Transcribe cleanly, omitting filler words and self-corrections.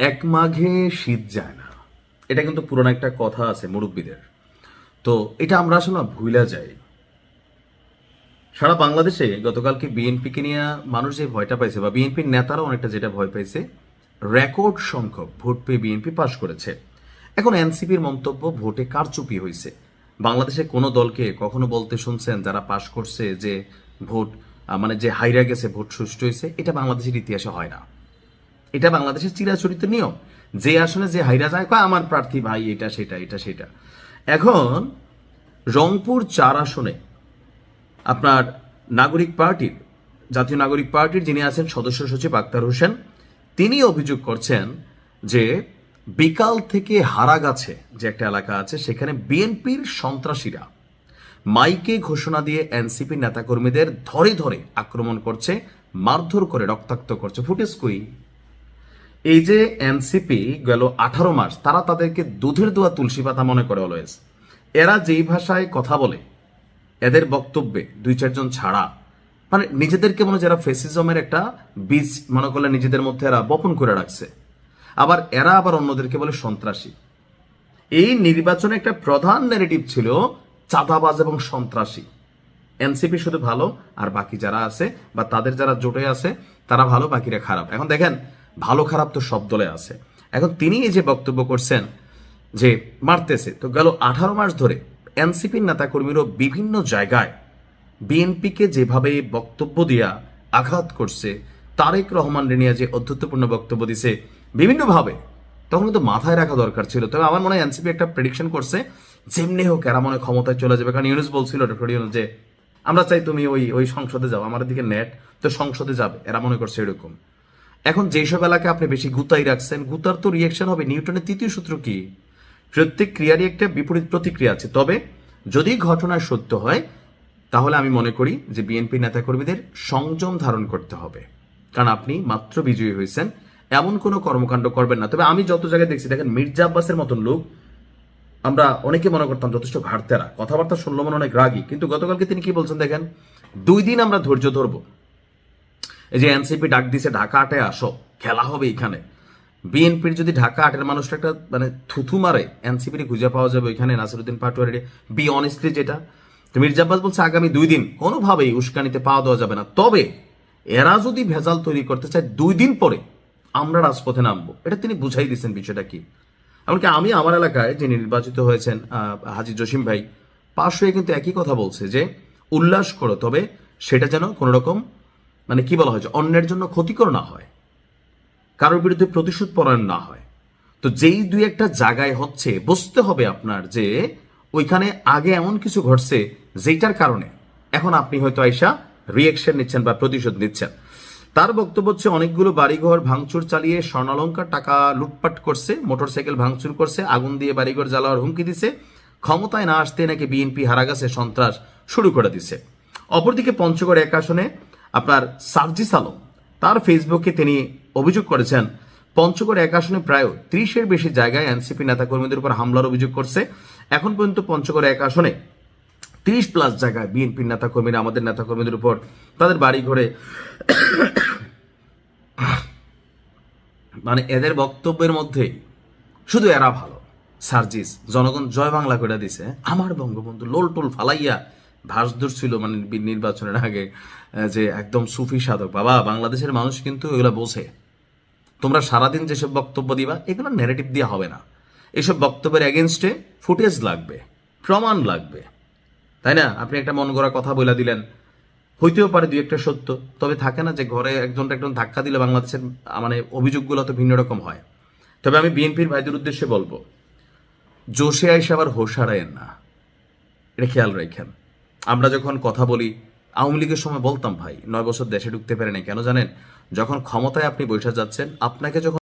এক মাঘে শীত যায় না, এটা কিন্তু পুরনো একটা কথা আছে মুরব্বীদের। তো এটা আমরা আসলে না ভুলা যাই। সারা বাংলাদেশে গতকালকে বিএনপিকে নিয়ে মানুষ যে ভয়টা পাইছে, বা বিএনপির নেতারা অনেকটা যেটা ভয় পাইছে, রেকর্ড সংখ্যক ভোট পেয়ে বিএনপি পাশ করেছে। এখন এনসিপির মন্তব্য ভোটে কারচুপি হয়েছে। বাংলাদেশে কোনো দলকে কখনো বলতে শুনছেন যারা পাশ করছে যে ভোট মানে যে হাইরা গেছে, ভোট সুষ্ঠু হয়েছে? এটা বাংলাদেশের ইতিহাসে হয় না। এটা বাংলাদেশের চিরাচরিত নিয়ম। যে আসনে যে হাইরা যায়, কয় আমার প্রার্থী ভাই এটা সেটা এটা সেটা। এখন রংপুর 4 আসনে আপনার নাগরিক পার্টির, জাতীয় নাগরিক পার্টির যিনি আছেন সদস্য সচিব আক্তার হোসেন, তিনি অভিযোগ করছেন যে বিকাল থেকে হারাগাছে যে একটা এলাকা আছে, সেখানে বিএনপির সন্ত্রাসীরা মাইকে ঘোষণা দিয়ে এনসিপি নেতাকর্মীদের ধরে ধরে আক্রমণ করছে, মারধর করে রক্তাক্ত করছে। ফুটেজ কই? এই যে এনসিপি গেল 18 মাস তারা তাদেরকে দুধের দোয়া তুলসী পাতা মনে করে অলওয়েজ। এরা যেই ভাষায় কথা বলে, এদের বক্তব্যে 2-4 জন ছাড়া মানে নিজেদেরকে মনে যারা ফেসিজমের একটা বীজ মনে করলে নিজেদের মধ্যে এরা বপন করে রাখছে। আবার এরা আবার অন্যদেরকে বলে সন্ত্রাসী। এই নির্বাচনে একটা প্রধান ন্যারেটিভ ছিল চাঁদাবাজ এবং সন্ত্রাসী। এনসিপি শুধু ভালো, আর বাকি যারা আছে বা তাদের যারা জোটে আছে তারা ভালো, বাকিরা খারাপ। এখন দেখেন, ভালো খারাপ তো সব দলে আছে। এখন তিনি এই যে বক্তব্য করছেন যে মারতেছে, তো গেল 18 মাস ধরে এনসিপির নেতাকর্মীরা বিভিন্ন জায়গায় বিএনপিকে যেভাবে বক্তব্য দিয়া আঘাত করছে, তারেক রহমান রেনিয়া যে অধ্যত্বপূর্ণ বক্তব্য দিছে বিভিন্নভাবে, তখন কিন্তু মাথায় রাখা দরকার ছিল। তবে আমার মনে হয় এনসিপি একটা প্রেডিকশন করছে, যেমনি হোক এরা মনে ক্ষমতায় চলে যাবে। কারণ ইউনুস বলছিল ডক্টর ইউনুস যে আমরা চাই তুমি ওই ওই সংসদে যাও, আমাদের দিকে নেট তো সংসদে যাবে, এরা মনে করছে এরকম। এখন যেসব এলাকায় আপনি বেশি গুতাই রাখছেন, গুতার তো রিয়েকশন হবে। নিউটনের 3য় সূত্র কি? প্রত্যেক ক্রিয়ারই একটা বিপরীত প্রতিক্রিয়া আছে। তবে যদি ঘটনা সত্য হয়, তাহলে আমি মনে করি যে বিএনপি নেতাকর্মীদের সংযম ধারণ করতে হবে। কারণ আপনি মাত্র বিজয়ী হয়েছেন, এমন কোনো কর্মকাণ্ড করবেন না। তবে আমি যত জায়গায় দেখছি, দেখেন মির্জা আব্বাসের মতন লোক আমরা অনেকে মনে করতাম যথেষ্ট ঘাটতেরা, কথাবার্তা শুনলো মনে অনেক রাগী, কিন্তু গতকালকে তিনি কি বলছেন দেখেন, 2 দিন আমরা ধৈর্য ধরবো। এই যে এনসিপি ডাক দিছে ঢাকা 8-এ আসো, খেলা হবে এখানে। বিএনপির যদি ঢাকা 8-এর মানুষটা একটা মানে থুথু মারে, এনসিপির খুঁজে পাওয়া যাবে ওইখানে নাসিরুদ্দিন পাটোয়ারি। বি অনেস্টলি যেটা তো মির্জা আব্বাস বলছে, আগামী 2 দিন কোনোভাবেই উস্কানিতে পাওয়া দেওয়া যাবে না। তবে এরা যদি ভেজাল তৈরি করতে চায়, 2 দিন পরে আমরা রাজপথে নামবো। এটা তিনি বুঝাই দিচ্ছেন বিষয়টা কি। এমনকি আমি আমার এলাকায় যে নির্বাচিত হয়েছেন হাজী জসিম ভাই, পাশ হয়ে কিন্তু একই কথা বলছে যে উল্লাস করো, তবে সেটা যেন কোনো রকম মানে কি বলা হয় যে অন্যের জন্য ক্ষতিকর না হয়, কারোর বিরুদ্ধে প্রতিশোধ পরায়ণ না হয়। তো যেই 2-1টা জায়গায় হচ্ছে, বুঝতে হবে আপনার যে ওইখানে আগে এমন কিছু ঘটছে যেটার কারণে এখন আপনি হয়তো আইসা রিয়েকশন নিচ্ছেন বা প্রতিশোধ নিচ্ছেন। তার বক্তব্য হচ্ছে, অনেকগুলো বাড়িঘর ভাঙচুর চালিয়ে স্বর্ণালঙ্কার টাকা লুটপাট করছে, মোটরসাইকেল ভাঙচুর করছে, আগুন দিয়ে বাড়িঘর জ্বালাওয়ার হুমকি দিছে। ক্ষমতায় না আসতে নাকি বিএনপি হারাগাছে সন্ত্রাস শুরু করে দিছে। অপরদিকে পঞ্চগড় 1 আসনে আপনার সার্জিস আলম তার ফেসবুকে তিনি অভিযোগ করেছেন, পঞ্চগড় 1 আসনে প্রায় 30-এর বেশি জায়গায় এনসিপি নেতাকর্মীদের উপর হামলার অভিযোগ করছে। এখন পর্যন্ত পঞ্চগড় 1 আসনে 30+ জায়গায় বিএনপির নেতাকর্মীরা আমাদের নেতাকর্মীদের উপর তাদের বাড়ি ঘরে মানে এদের বক্তব্যের মধ্যে শুধু এরা ভালো। সার্জিস জনগণ জয় বাংলা করে দিছে, আমার বঙ্গবন্ধু লোল টোল ফালাইয়া ভাসদূর ছিল মানে নির্বাচনের আগে যে একদম সুফি সাধক। বাবা, বাংলাদেশের মানুষ কিন্তু এগুলো বোঝে। তোমরা সারাদিন যেসব বক্তব্য দিবা, এগুলো ন্যারেটিভ দিয়ে হবে না। এসব বক্তব্যের এগেনস্টে ফুটেজ লাগবে, প্রমাণ লাগবে, তাই না? আপনি একটা মন গড়া কথা বলে দিলেন, হইতেও পারে 2-1টা সত্য, তবে থাকে না যে ঘরে একজন ধাক্কা দিলে বাংলাদেশের মানে অভিযোগগুলো তো ভিন্ন রকম হয়। তবে আমি বিএনপির ভাইদের উদ্দেশ্যে বলবো, জোশে আইসে আবার হোশ হারায়েন না, এটা খেয়াল রাখেন। আমরা যখন কথা বলি, আওয়ামী লীগের সময় বলতাম ভাই 9 বছর দেশে ঢুকতে পারে নাই, কেন জানেন? যখন ক্ষমতায় আপনি বসে যাচ্ছেন, আপনাকে যখন